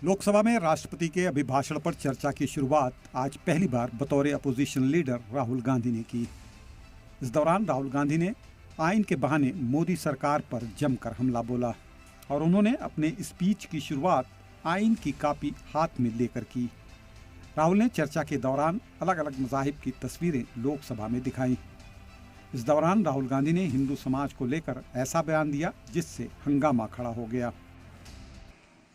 लोकसभा में राष्ट्रपति के अभिभाषण पर चर्चा की शुरुआत आज पहली बार बतौर अपोजिशन लीडर राहुल गांधी ने की। इस दौरान राहुल गांधी ने आइन के बहाने मोदी सरकार पर जमकर हमला बोला और उन्होंने अपने स्पीच की शुरुआत आइन की कॉपी हाथ में लेकर की। राहुल ने चर्चा के दौरान अलग अलग मज़ाहिब की तस्वीरें लोकसभा में दिखाईं। इस दौरान राहुल गांधी ने हिंदू समाज को लेकर ऐसा बयान दिया जिससे हंगामा खड़ा हो गया।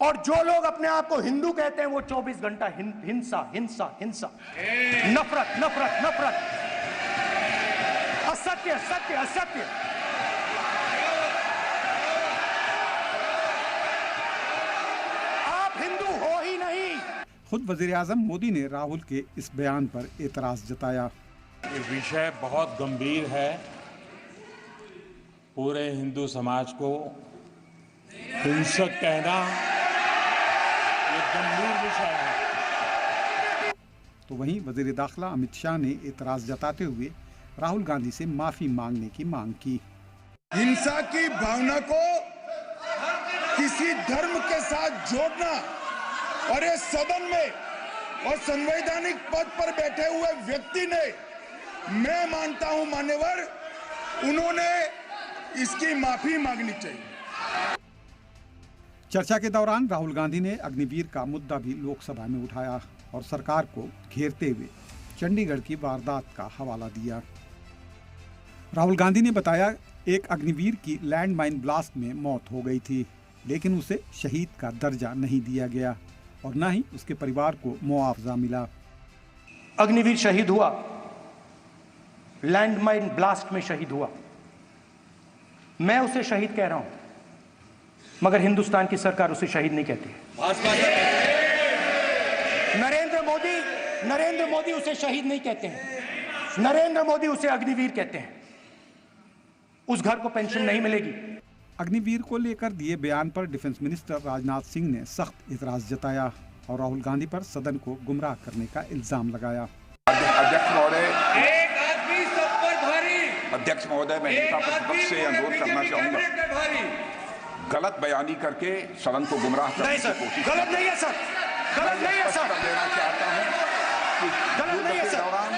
और जो लोग अपने आप को हिंदू कहते हैं वो 24 घंटा हिंसा हिंसा हिंसा, नफरत नफरत नफरत, असत्य सत्य असत्य। आप हिंदू हो ही नहीं। खुद वजीर आजम मोदी ने राहुल के इस बयान पर एतराज जताया। ये विषय बहुत गंभीर है। पूरे हिंदू समाज को हिंसक कहना ये गंभीर विषय है। तो वहीं वजीर दाखिला अमित शाह ने एतराज जताते हुए राहुल गांधी से माफी मांगने की मांग की। हिंसा की भावना को किसी धर्म के साथ जोड़ना और ये सदन में और संवैधानिक पद पर बैठे हुए व्यक्ति ने, मैं मानता हूं मान्यवर, उन्होंने इसकी माफी मांगनी चाहिए। चर्चा के दौरान राहुल गांधी ने अग्निवीर का मुद्दा भी लोकसभा में उठाया और सरकार को घेरते हुए चंडीगढ़ की वारदात का हवाला दिया। राहुल गांधी ने बताया, एक अग्निवीर की लैंडमाइन ब्लास्ट में मौत हो गई थी, लेकिन उसे शहीद का दर्जा नहीं दिया गया और न ही उसके परिवार को मुआवजा मिला। अग्निवीर शहीद हुआ, लैंडमाइन ब्लास्ट में शहीद हुआ। मैं उसे शहीद कह रहा हूं, मगर हिंदुस्तान की सरकार उसे शहीद नहीं कहती। नरेंद्र मोदी उसे शहीद नहीं कहते हैं। नरेंद्र मोदी उसे अग्निवीर कहते हैं। उस घर को पेंशन नहीं मिलेगी। अग्निवीर को लेकर दिए बयान पर डिफेंस मिनिस्टर राजनाथ सिंह ने सख्त इतराज जताया और राहुल गांधी पर सदन को गुमराह करने का इल्जाम लगाया। अध्यक्ष महोदय, मैं नेता प्रतिपक्ष से अनुरोध करना चाहूंगा, गलत बयानी करके सदन को गुमराह करने की कोशिश। गलत नहीं है सर, गलत नहीं है सर। देना चाहता हूं कि गलत नहीं है सर। दौरान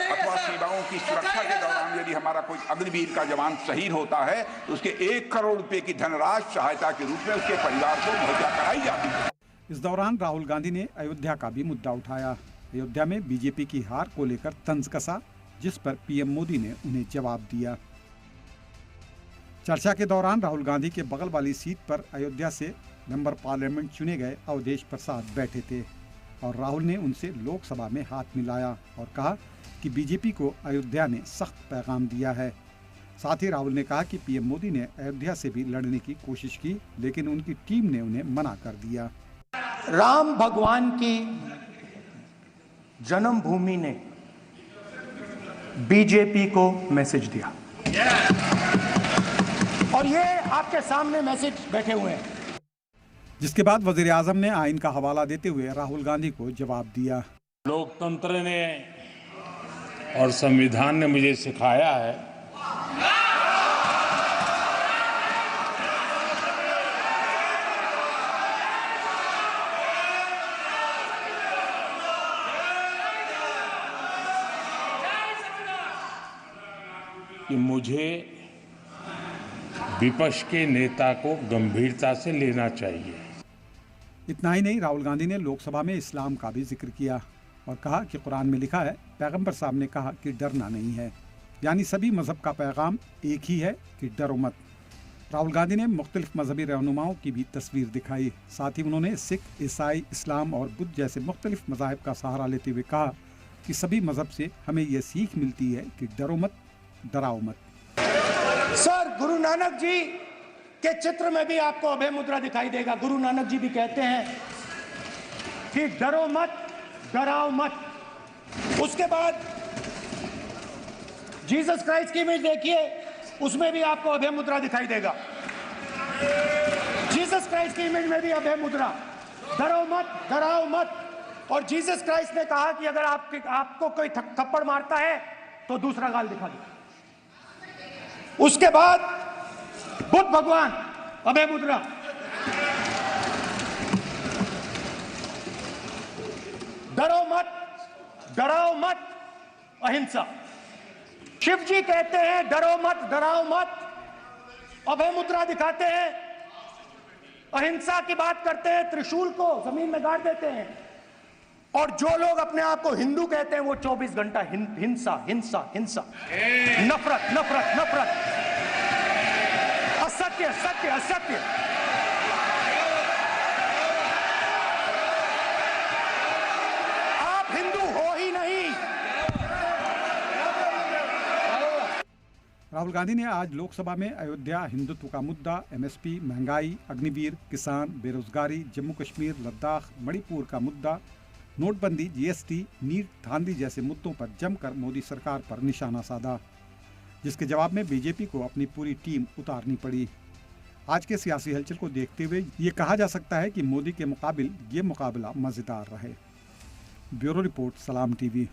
अथवा सीमाओं की सुरक्षा के दौरान यदि हमारा कोई अग्निवीर का जवान शहीद होता है तो उसके 1 करोड़ रुपए की धनराशि सहायता के रूप में उसके परिवार को मुहैया कराई जाती है। इस दौरान राहुल गांधी ने अयोध्या का भी मुद्दा उठाया। अयोध्या में बीजेपी की हार को लेकर तंज कसा, जिस पर पीएम मोदी ने उन्हें जवाब दिया। चर्चा के दौरान राहुल गांधी के बगल वाली सीट पर अयोध्या से मेंबर पार्लियामेंट चुने गए अवधेश प्रसाद बैठे थे और राहुल ने उनसे लोकसभा में हाथ मिलाया और कहा कि बीजेपी को अयोध्या ने सख्त पैगाम दिया है। साथ ही राहुल ने कहा कि पीएम मोदी ने अयोध्या से भी लड़ने की कोशिश की, लेकिन उनकी टीम ने उन्हें मना कर दिया। राम भगवान की जन्मभूमि ने बीजेपी को मैसेज दिया और ये आपके सामने मैसेज बैठे हुए हैं। जिसके बाद वजीर आजम ने आइन का हवाला देते हुए राहुल गांधी को जवाब दिया। लोकतंत्र ने और संविधान ने मुझे सिखाया है कि मुझे विपक्ष के नेता को गंभीरता से लेना चाहिए। इतना ही नहीं, राहुल गांधी ने लोकसभा में इस्लाम का भी जिक्र किया और कहा कि कुरान में लिखा है, पैगंबर साहब ने कहा कि डरना नहीं है, यानी सभी मजहब का पैगाम एक ही है कि डरो मत। राहुल गांधी ने मुख्तलिफ मजहबी रहनुमाओं की भी तस्वीर दिखाई। साथ ही उन्होंने सिख, ईसाई, इस्लाम और बुद्ध जैसे मुख्तलिफ मज़ाहिब का सहारा लेते हुए कहा कि सभी मजहब से हमें यह सीख मिलती है कि डरो मत, डराओ मत। सर, गुरु नानक जी के चित्र में भी आपको अभय मुद्रा दिखाई देगा। गुरु नानक जी भी कहते हैं कि डरो मत, डराओ मत। उसके बाद जीसस क्राइस्ट की इमेज देखिए, उसमें भी आपको अभय मुद्रा दिखाई देगा। जीसस क्राइस्ट की इमेज में भी अभय मुद्रा, डरो मत, डराओ मत। और जीसस क्राइस्ट ने कहा कि अगर आपको कोई थप्पड़ मारता है तो दूसरा गाल दिखा दो। उसके बाद बुद्ध भगवान, अभय मुद्रा। डराओ मत, अहिंसा। शिव जी कहते हैं डरो मत, डराओ मत, अभय मुद्रा दिखाते हैं, अहिंसा की बात करते हैं, त्रिशूल को जमीन में गाड़ देते हैं। और जो लोग अपने आप को हिंदू कहते हैं वो 24 घंटा हिंसा हिंसा हिंसा, नफरत नफरत नफरत, असत्य सत्य असत्य। आप हिंदू हो ही नहीं। राहुल गांधी ने आज लोकसभा में अयोध्या, हिंदुत्व का मुद्दा, एमएसपी, महंगाई, अग्निवीर, किसान, बेरोजगारी, जम्मू कश्मीर, लद्दाख, मणिपुर का मुद्दा, नोटबंदी, जीएसटी, नीट, धांधली जैसे मुद्दों पर जमकर मोदी सरकार पर निशाना साधा, जिसके जवाब में बीजेपी को अपनी पूरी टीम उतारनी पड़ी। आज के सियासी हलचल को देखते हुए ये कहा जा सकता है कि मोदी के मुकाबिल ये मुकाबला मजेदार रहे। ब्यूरो रिपोर्ट, सलाम टीवी।